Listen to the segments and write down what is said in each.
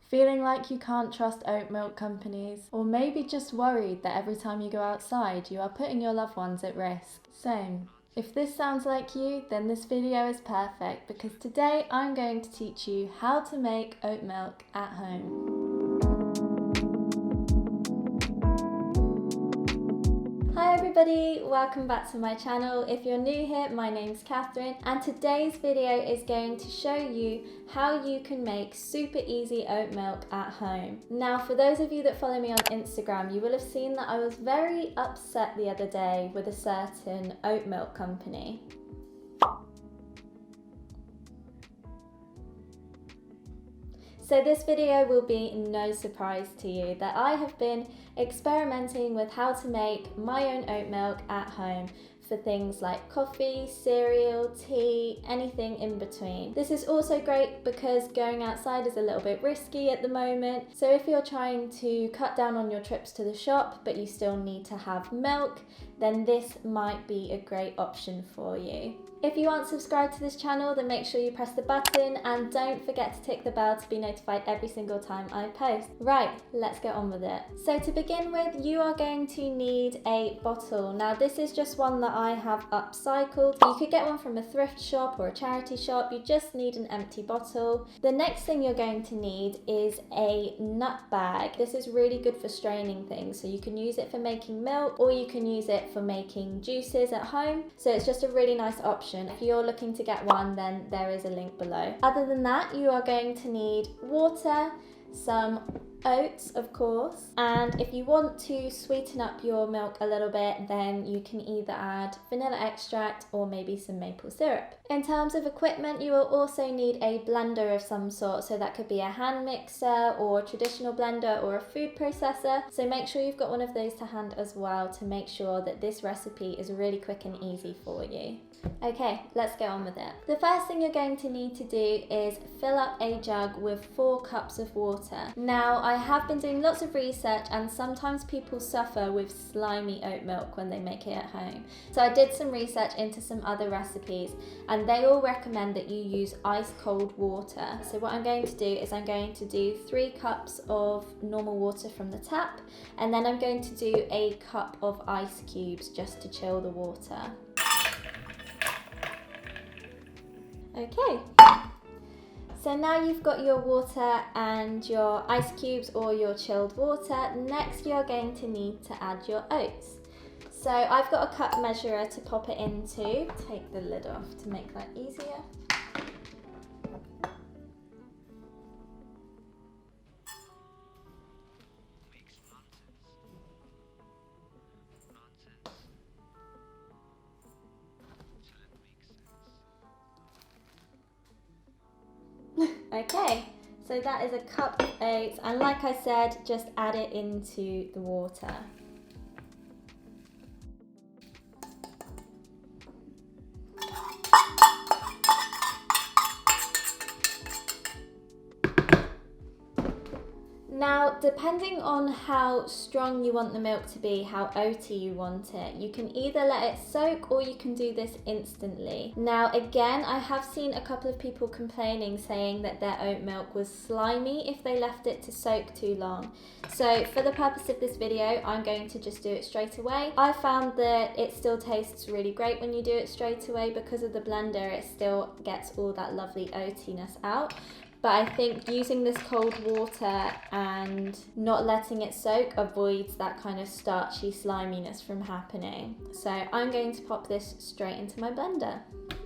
Feeling like you can't trust oat milk companies? Or maybe just worried that every time you go outside you are putting your loved ones at risk? Same. If this sounds like you, then this video is perfect because today I'm going to teach you how to make oat milk at home. Hi everybody, welcome back to my channel. If you're new here, my name's Catherine and today's video is going to show you how you can make super easy oat milk at home. Now for those of you that follow me on Instagram, you will have seen that I was very upset the other day with a certain oat milk company. So this video will be no surprise to you that I have been experimenting with how to make my own oat milk at home for things like coffee, cereal, tea, anything in between. This is also great because going outside is a little bit risky at the moment. So if you're trying to cut down on your trips to the shop but you still need to have milk, then this might be a great option for you. If you aren't subscribed to this channel, then make sure you press the button and don't forget to tick the bell to be notified every single time I post. Right, let's get on with it. So to begin with, you are going to need a bottle. Now this is just one that I have upcycled. You could get one from a thrift shop or a charity shop. You just need an empty bottle. The next thing you're going to need is a nut bag. This is really good for straining things. So you can use it for making milk or you can use it for making juices at home. So it's just a really nice option. If you're looking to get one, then there is a link below. Other than that, you are going to need water, some oats of course, and if you want to sweeten up your milk a little bit, then you can either add vanilla extract or maybe some maple syrup. In terms of equipment, you will also need a blender of some sort, so that could be a hand mixer or a traditional blender or a food processor, so make sure you've got one of those to hand as well to make sure that this recipe is really quick and easy for you. Okay, let's get on with it. The first thing you're going to need to do is fill up a jug with 4 cups of water. Now, I have been doing lots of research and sometimes people suffer with slimy oat milk when they make it at home. So I did some research into some other recipes and they all recommend that you use ice cold water. So what I'm going to do is I'm going to do 3 cups of normal water from the tap and then I'm going to do a cup of ice cubes just to chill the water. Okay, so now you've got your water and your ice cubes or your chilled water. Next you're going to need to add your oats. So I've got a cup measurer to pop it into. Take the lid off to make that easier. Okay, so that is a cup of oats and like I said, just add it into the water. Now, depending on how strong you want the milk to be, how oaty you want it, you can either let it soak or you can do this instantly. Now, again, I have seen a couple of people complaining saying that their oat milk was slimy if they left it to soak too long. So for the purpose of this video, I'm going to just do it straight away. I found that it still tastes really great when you do it straight away because of the blender, it still gets all that lovely oatiness out. But I think using this cold water and not letting it soak avoids that kind of starchy sliminess from happening. So I'm going to pop this straight into my blender.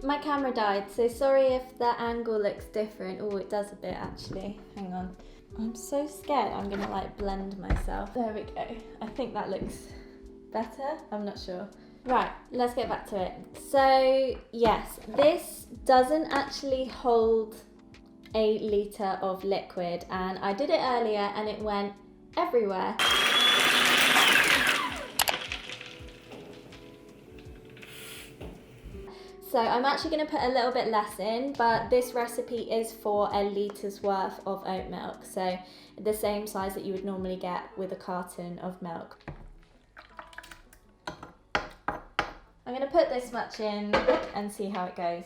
My camera died, so sorry if the angle looks different. Oh, it does a bit actually. Hang on. I'm so scared I'm gonna like blend myself. There we go. I think that looks better. I'm not sure. Right, let's get back to it. So yes, this doesn't actually hold a litre of liquid and I did it earlier and it went everywhere. So I'm actually going to put a little bit less in, but this recipe is for a litre's worth of oat milk, so the same size that you would normally get with a carton of milk. I'm going to put this much in and see how it goes.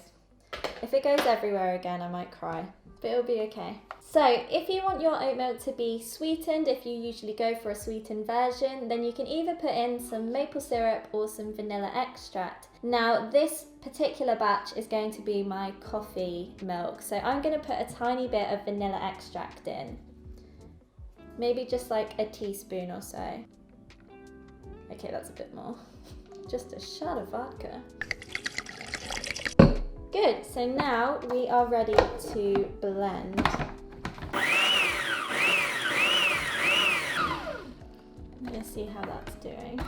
If it goes everywhere again, I might cry, but it'll be okay. So if you want your oat milk to be sweetened, if you usually go for a sweetened version, then you can either put in some maple syrup or some vanilla extract. Now this particular batch is going to be my coffee milk, so I'm going to put a tiny bit of vanilla extract in. Maybe just like a teaspoon or so. Okay, that's a bit more. Just a shot of vodka. Good, so now we are ready to blend. I'm going to see how that's doing.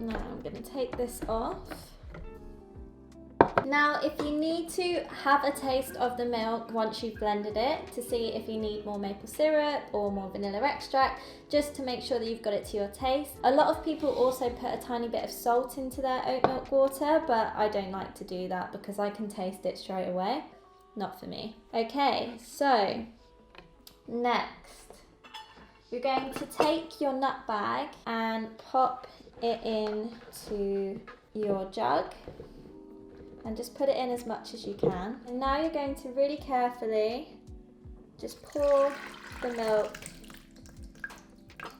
Now I'm going to take this off. Now if you need to have a taste of the milk once you've blended it to see if you need more maple syrup or more vanilla extract, just to make sure that you've got it to your taste. A lot of people also put a tiny bit of salt into their oat milk water, but I don't like to do that because I can taste it straight away. Not for me. Okay, so next you're going to take your nut bag and pop it into your jug. And just put it in as much as you can. And now you're going to really carefully just pour the milk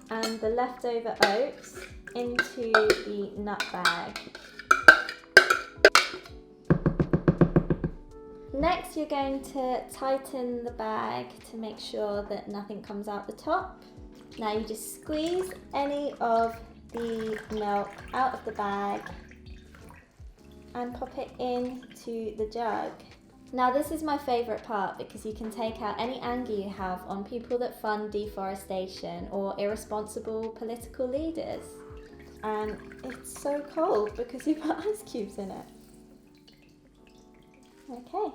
and the leftover oats into the nut bag. Next, you're going to tighten the bag to make sure that nothing comes out the top. Now you just squeeze any of the milk out of the bag and pop it into the jug. Now this is my favourite part because you can take out any anger you have on people that fund deforestation or irresponsible political leaders. And it's so cold because you put ice cubes in it. Okay.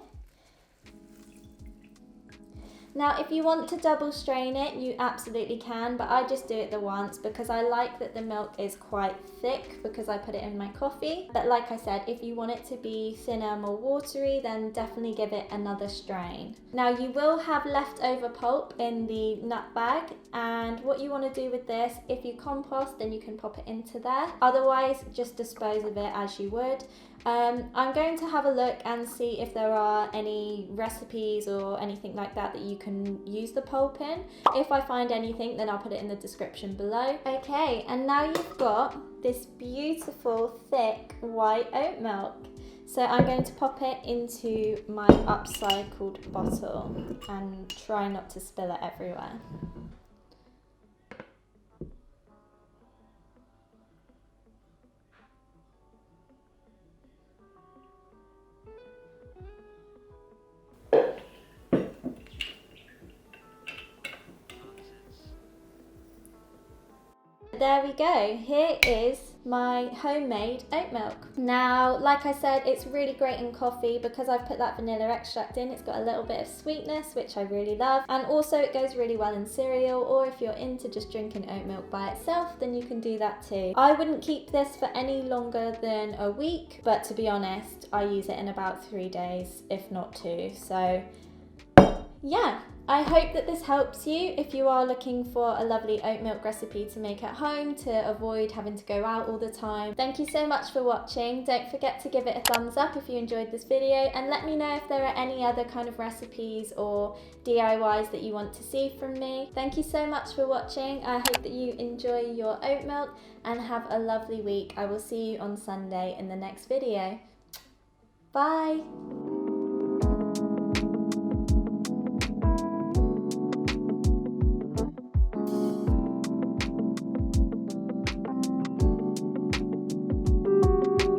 Now if you want to double strain it, you absolutely can, but I just do it the once because I like that the milk is quite thick because I put it in my coffee. But like I said, if you want it to be thinner, more watery, then definitely give it another strain. Now you will have leftover pulp in the nut bag, and what you want to do with this, if you compost, then you can pop it into there. Otherwise, just dispose of it as you would. I'm going to have a look and see if there are any recipes or anything like that you can use the pulp in. If I find anything, then I'll put it in the description below. Okay, and now you've got this beautiful thick white oat milk. So I'm going to pop it into my upcycled bottle and try not to spill it everywhere. There we go, here is my homemade oat milk. Now, like I said, it's really great in coffee because I've put that vanilla extract in. It's got a little bit of sweetness, which I really love. And also it goes really well in cereal, or if you're into just drinking oat milk by itself, then you can do that too. I wouldn't keep this for any longer than a week, but to be honest, I use it in about 3 days, if not 2. So yeah, I hope that this helps you if you are looking for a lovely oat milk recipe to make at home to avoid having to go out all the time. Thank you so much for watching. Don't forget to give it a thumbs up if you enjoyed this video, and let me know if there are any other kind of recipes or DIYs that you want to see from me. Thank you so much for watching. I hope that you enjoy your oat milk and have a lovely week. I will see you on Sunday in the next video. Bye!